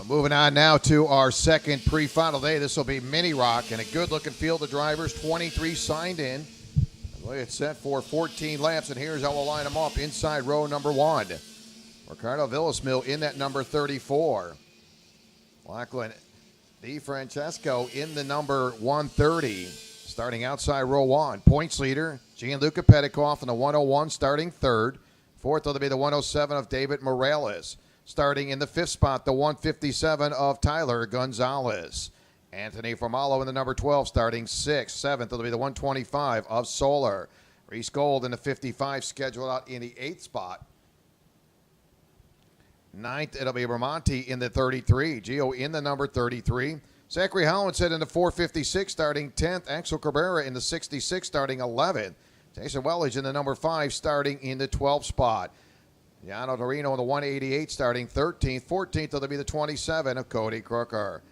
Moving on now to our second pre-final day. This will be mini rock and a good-looking field of drivers. 23 signed in. The way it's set for 14 laps, and here's how we'll line them up. Inside row number 1, Ricardo Villasmil in that number 34. Lachlan DiFrancesco in the number 130. Starting outside row 1. Points leader, Gianluca Petikoff in the 101, starting third. Fourth will be the 107 of David Morales. Starting in the fifth spot, the 157 of Tyler Gonzalez. Anthony Formalo in the number 12, starting sixth. Seventh will be the 125 of Solar. Reese Gold in the 55, scheduled out in the eighth spot. Ninth, it'll be Ramonti in the 33. Gio in the number 33. Zachary Hollinshead in the 456, starting 10th. Axel Cabrera in the 66, starting 11th. Jason Wellage in the number 5, starting in the 12th spot. Gianno Torino in the 188, starting 13th. 14th, it'll be the 27 of Cody Crooker.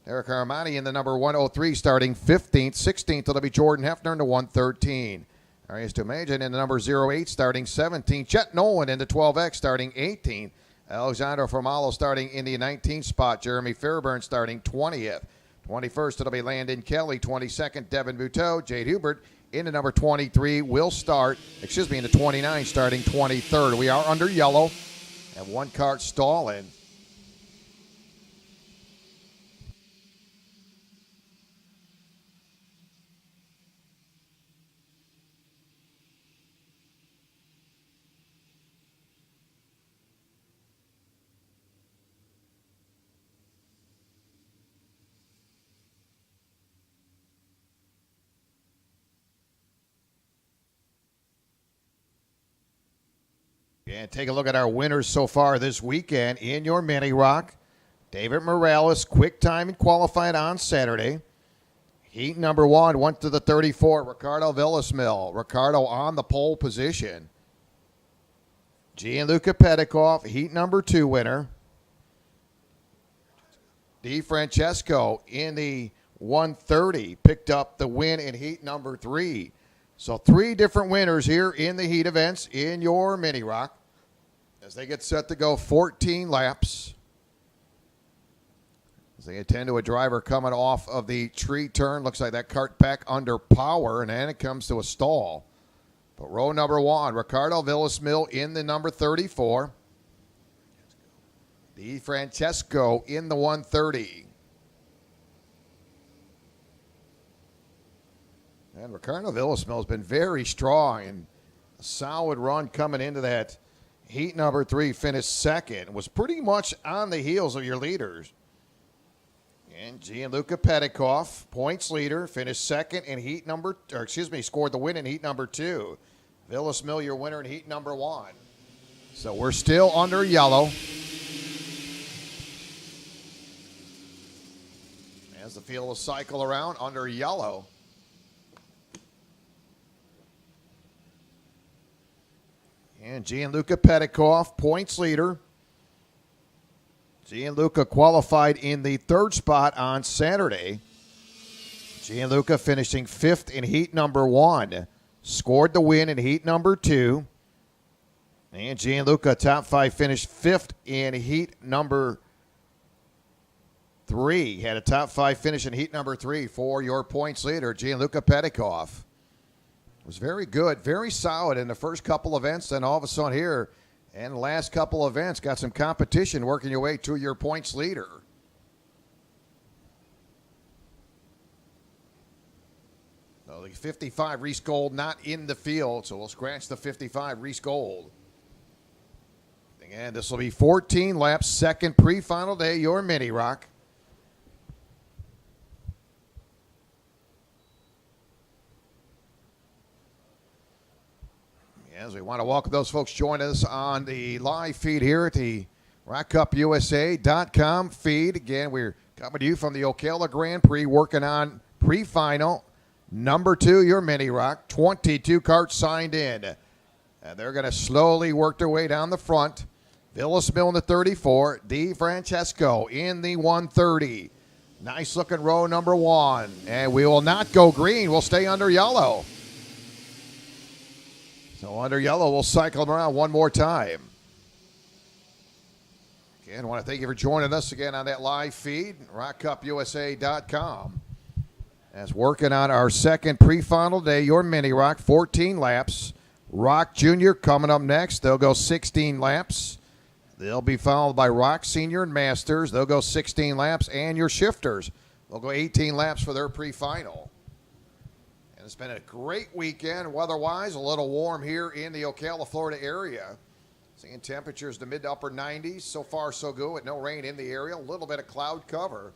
Eric Armani in the number 103, starting 15th. 16th, it'll be Jordan Hefner in the 113. Arias Dumajan in the number 08, starting 17th. Chet Nolan in the 12X, starting 18th. Alexander Formalo starting in the 19th spot. Jeremy Fairburn starting 20th. 21st, it'll be Landon Kelly. 22nd, Devin Buteau. Jade Hubert in the number 23 will start, in the 29, starting 23rd. We are under yellow and one cart stalling. And take a look at our winners so far this weekend in your mini rock. David Morales, quick time and qualified on Saturday. Heat number 1 went to the 34, Ricardo Villasmil. Ricardo on the pole position. Gianluca Petikoff, heat number 2 winner. DiFrancesco in the 130 picked up the win in heat number 3. So 3 different winners here in the heat events in your mini rock as they get set to go 14 laps. As they attend to a driver coming off of the tree turn. Looks like that cart back under power, and then it comes to a stall. But row number 1, Ricardo Villasmil in the number 34. DiFrancesco in the 130. And Ricardo Villasmil has been very strong and a solid run coming into that heat number 3, finished second. Was pretty much on the heels of your leaders. And Gianluca Petikoff, points leader, finished second in heat number, scored the win in heat number 2. Villasmil, your winner in heat number 1. So we're still under yellow. As the field will cycle around under yellow. And Gianluca Petikoff, points leader. Gianluca qualified in the 3rd spot on Saturday. Gianluca finishing 5th in heat number 1. Scored the win in heat number 2. And Gianluca, top 5, finished 5th in heat number 3. Had a top 5 finish in heat number 3 for your points leader, Gianluca Petikoff. Was very good, very solid in the first couple events, and all of a sudden here in the last couple events got some competition working your way to your points leader. So the 55, Reese Gold, not in the field, so we'll scratch the 55, Reese Gold. Again, this will be 14 laps, second pre-final day, your mini rock. As we want to welcome those folks joining us on the live feed here at the RockCupUSA.com feed. Again, we're coming to you from the Ocala Grand Prix, working on pre-final number 2, your mini rock. 22 carts signed in. And they're going to slowly work their way down the front. Villasmil in the 34. DiFrancesco in the 130. Nice looking row number 1. And we will not go green. We'll stay under yellow. So under yellow, we'll cycle them around one more time. Again, I want to thank you for joining us again on that live feed, rockcupusa.com. As working on our second pre-final day, your mini rock, 14 laps. Rock Junior coming up next. They'll go 16 laps. They'll be followed by Rock Senior and Masters. They'll go 16 laps. And your shifters, they'll go 18 laps for their pre-final. And it's been a great weekend weather-wise. A little warm here in the Ocala, Florida area. Seeing temperatures to mid to upper 90s. So far, so good with no rain in the area. A little bit of cloud cover.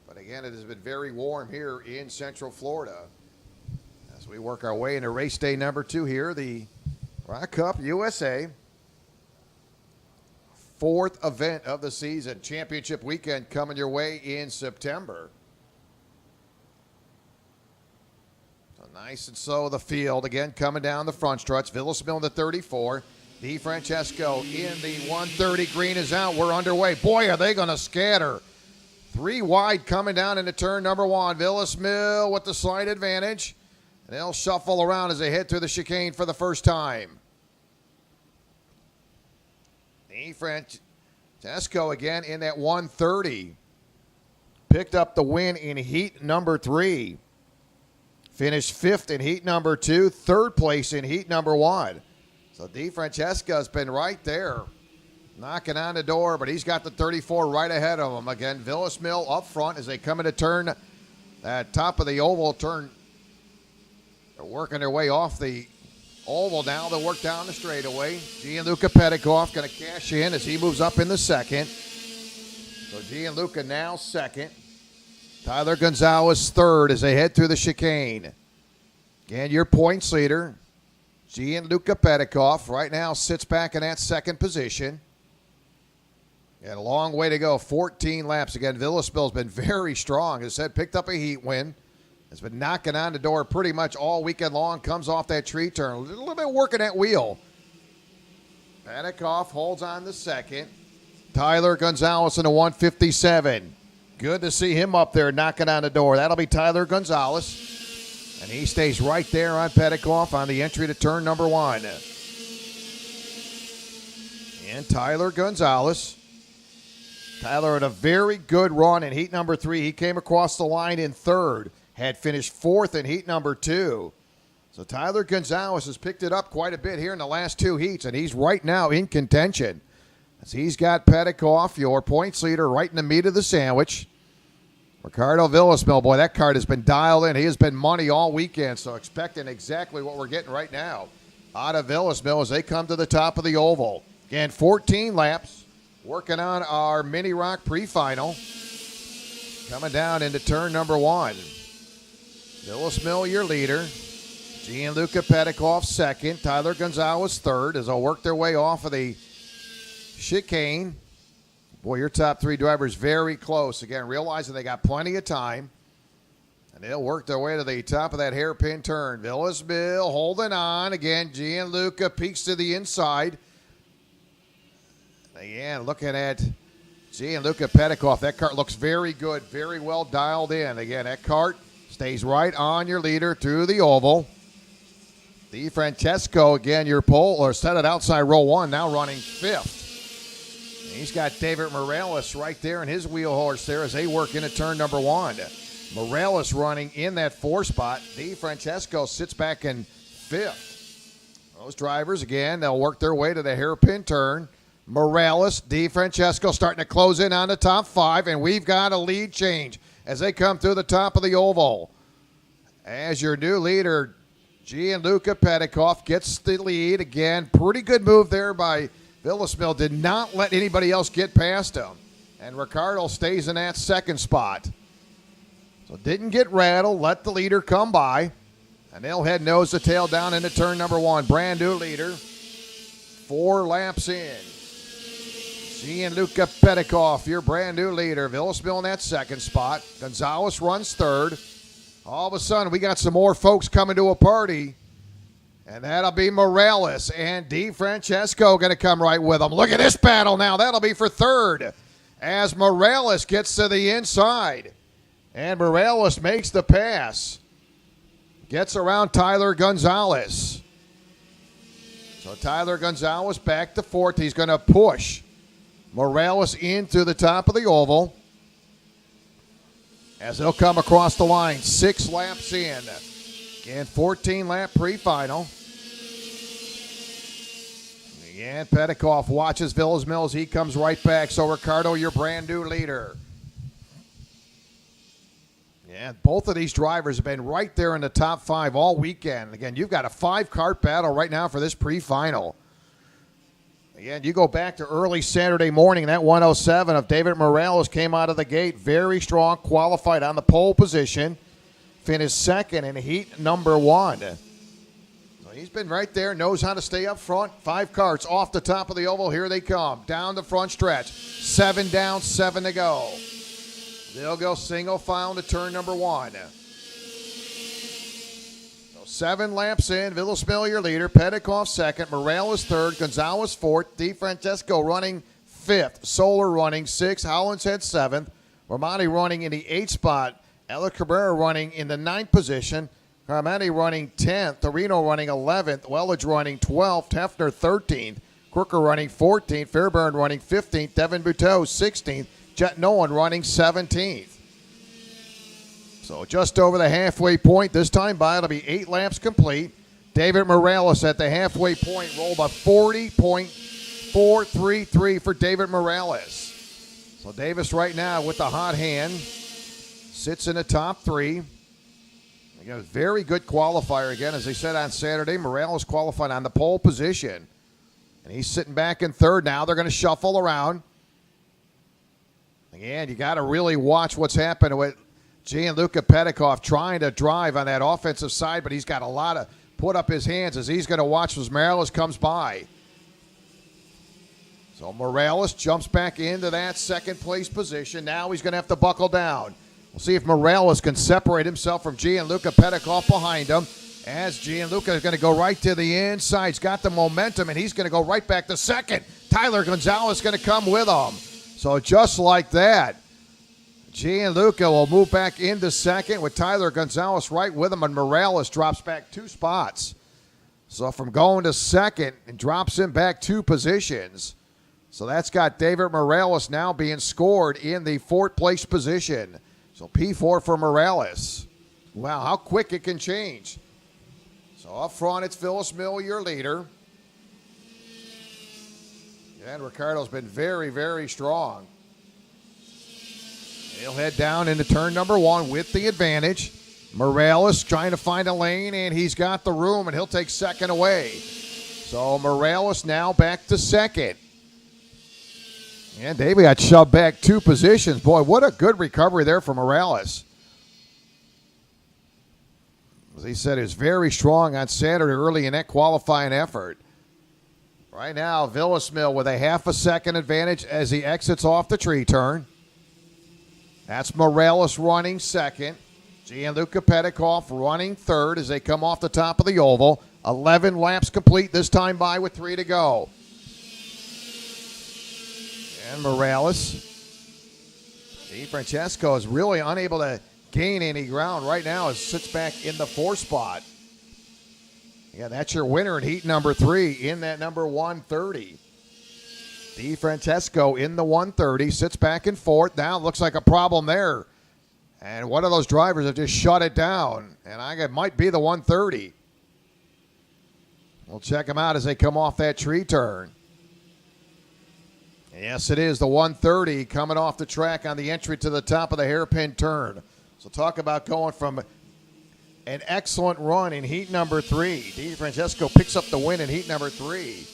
But again, it has been very warm here in Central Florida. As we work our way into race day number 2 here, the Rock Cup USA. 4th event of the season. Championship weekend coming your way in September. So nice and slow the field. Again, coming down the front stretch. Villas Mill in the 34. DeFrancesco in the 130. Green is out. We're underway. Boy, are they going to scatter. 3 wide coming down into turn number 1. Villas Mill with the slight advantage. And they'll shuffle around as they head through the chicane for the first time. DeFrancesco again in that 130. Picked up the win in heat number 3. Finished 5th in heat number 2. 3rd place in heat number 1. So DeFrancesco's been right there. Knocking on the door, but he's got the 34 right ahead of him. Again, Villas Mill up front as they come into turn at top of the oval turn. They're working their way off the oval now. They'll work down the straightaway. Gianluca Petikoff going to cash in as he moves up in the second. So Gianluca now second. Tyler Gonzalez third as they head through the chicane. Again, your points leader, Gianluca Petikoff, right now sits back in that second position. And a long way to go, 14 laps. Again, Villas Mill's been very strong. As I said, picked up a heat win. Has been knocking on the door pretty much all weekend long. Comes off that tree turn. A little bit working that wheel. Petikoff holds on the second. Tyler Gonzalez in the 157. Good to see him up there knocking on the door. That'll be Tyler Gonzalez. And he stays right there on Petikoff on the entry to turn number 1. And Tyler Gonzalez. Tyler had a very good run in heat number 3. He came across the line in 3rd. Had finished 4th in heat number 2. So Tyler Gonzalez has picked it up quite a bit here in the last 2 heats, and he's right now in contention. As he's got Petikoff, your points leader, right in the meat of the sandwich. Ricardo Villasmill, boy, that card has been dialed in. He has been money all weekend, so expecting exactly what we're getting right now out of Villasmill as they come to the top of the oval. Again, 14 laps, working on our mini rock pre-final. Coming down into turn number 1. Villas Mill, your leader. Gianluca Petikoff second. Tyler Gonzalez third as they'll work their way off of the chicane. Boy, your top 3 drivers very close. Again, realizing they got plenty of time. And they'll work their way to the top of that hairpin turn. Villas Mill holding on. Again, Gianluca peeks to the inside. Again, looking at Gianluca Petikoff. That cart looks very good, very well dialed in. Again, that cart stays right on your leader through the oval. DeFrancesco, again, your pole, or set it outside row 1, now running 5th. And he's got David Morales right there in his wheel horse there as they work into turn number 1. Morales running in that 4 spot. DeFrancesco sits back in 5th. Those drivers, again, they'll work their way to the hairpin turn. Morales, DeFrancesco starting to close in on the top 5, and we've got a lead change as they come through the top of the oval. As your new leader, Gianluca Petikoff gets the lead. Again, pretty good move there by Villasmill. Did not let anybody else get past him. And Ricardo stays in that second spot. So didn't get rattled, let the leader come by. And they'll head nose to tail down into turn number 1. Brand new leader. 4 laps in. Gianluca Petikoff, your brand new leader. Villasmill in that second spot. Gonzalez runs 3rd. All of a sudden, we got some more folks coming to a party. And that'll be Morales and DeFrancesco going to come right with them. Look at this battle now. That'll be for 3rd as Morales gets to the inside. And Morales makes the pass. Gets around Tyler Morales into the top of the oval as they'll come across the line. 6 laps in. Again, 14-lap pre-final. Again, Petikoff watches Villas Mills. He comes right back. So, Ricardo, your brand new leader. Yeah, both of these drivers have been right there in the top 5 all weekend. Again, you've got a 5-kart battle right now for this pre-final. Again, you go back to early Saturday morning, that 107 of David Morales came out of the gate very strong, qualified on the pole position, finished second in heat number 1. So he's been right there, knows how to stay up front. 5 karts off the top of the oval. Here they come, down the front stretch. 7 down, 7 to go. They'll go single file into turn number 1. 7 laps in. Villasmil, your leader. Petikoff second. Morales third. Gonzalez fourth. DeFrancesco running 5th. Solar running 6th. Hollinshead 7th. Romani running in the 8th spot. Ella Cabrera running in the 9th position. Carmani running 10th. Torino running 11th. Wellage running 12th. Hefner 13th. Crooker running 14th. Fairburn running 15th. Devin Buteau 16th. Jet Nolan running 17th. So just over the halfway point. This time by, it'll be 8 laps complete. David Morales at the halfway point rolled a 40.433 for David Morales. So Davis right now with the hot hand. Sits in the top 3. Again, very good qualifier again. As they said on Saturday, Morales qualified on the pole position. And he's sitting back in third now. They're going to shuffle around. Again, you got to really watch what's happening with Gianluca Petikoff trying to drive on that offensive side, but he's got a lot of put up his hands as he's going to watch as Morales comes by. So Morales jumps back into that second place position. Now he's going to have to buckle down. We'll see if Morales can separate himself from Gianluca Petikoff behind him, as Gianluca is going to go right to the inside. He's got the momentum, and he's going to go right back to second. Tyler Gonzalez is going to come with him. So just like that, Gianluca will move back into second with Tyler Gonzalez right with him, and Morales drops back 2 spots. So from going to second, it drops him back 2 positions. So that's got David Morales now being scored in the 4th place position. So P4 for Morales. Wow, how quick it can change. So up front, it's Phyllis Mill, your leader. And Ricardo's been very, very strong. He'll head down into turn number 1 with the advantage. Morales trying to find a lane, and he's got the room, and he'll take second away. So Morales now back to second. And David got shoved back 2 positions. Boy, what a good recovery there for Morales. As he said, he was very strong on Saturday early in that qualifying effort. Right now, Villasmil with a half a second advantage as he exits off the tree turn. That's Morales running second. Gianluca Petikoff running third as they come off the top of the oval. 11 laps complete, this time by with 3 to go. And Morales. DeFrancesco is really unable to gain any ground right now as sits back in the 4th spot. Yeah, that's your winner in heat number 3 in that number 130. DeFrancesco in the 130, sits back in 4th. Now looks like a problem there. And one of those drivers have just shut it down. And I think it might be the 130. We'll check them out as they come off that tree turn. Yes, it is the 130 coming off the track on the entry to the top of the hairpin turn. So talk about going from an excellent run in heat number 3. DeFrancesco picks up the win in heat number 3.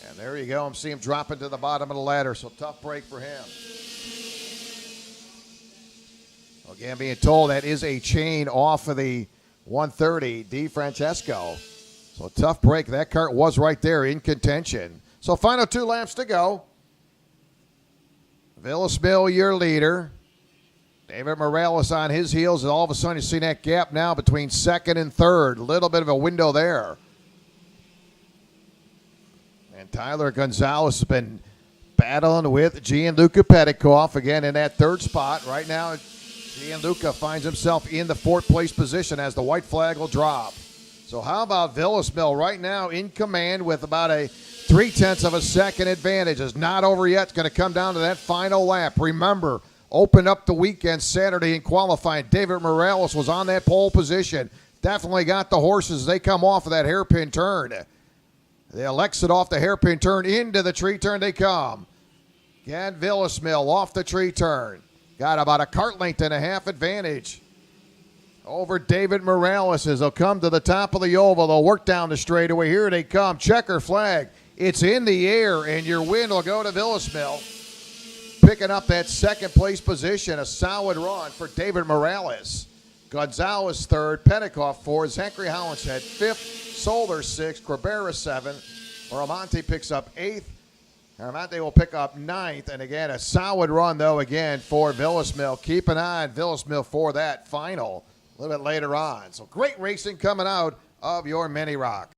And there you go. I'm seeing him dropping to the bottom of the ladder. So tough break for him. Again, being told that is a chain off of the 130, DeFrancesco. So tough break. That kart was right there in contention. So final 2 laps to go. Villasmil, your leader. David Morales on his heels, and all of a sudden you see that gap now between second and third. A little bit of a window there. And Tyler Gonzalez has been battling with Gianluca Petikoff again in that 3rd spot. Right now, Gianluca finds himself in the 4th place position as the white flag will drop. So how about Villasmil right now in command with about a 3/10 of a second advantage. Is not over yet. It's going to come down to that final lap. Remember, open up the weekend Saturday in qualifying. David Morales was on that pole position. Definitely got the horses as they come off of that hairpin turn. They'll exit off the hairpin turn. Into the tree turn they come. Gad Villasmil off the tree turn. Got about a cart length and a half advantage over David Morales as they'll come to the top of the oval. They'll work down the straightaway. Here they come. Checker flag. It's in the air, and your win will go to Villasmil. Picking up that second place position. A solid run for David Morales. Gonzalez third, Pentecoff fourth, Zachary Hollinshead fifth, Solder sixth, Cabrera seventh. Oramonte picks up eighth. Aramonte will pick up ninth. And again, a solid run, though, again, for Villasmil. Keep an eye on Villasmil for that final a little bit later on. So great racing coming out of your Mini Rock.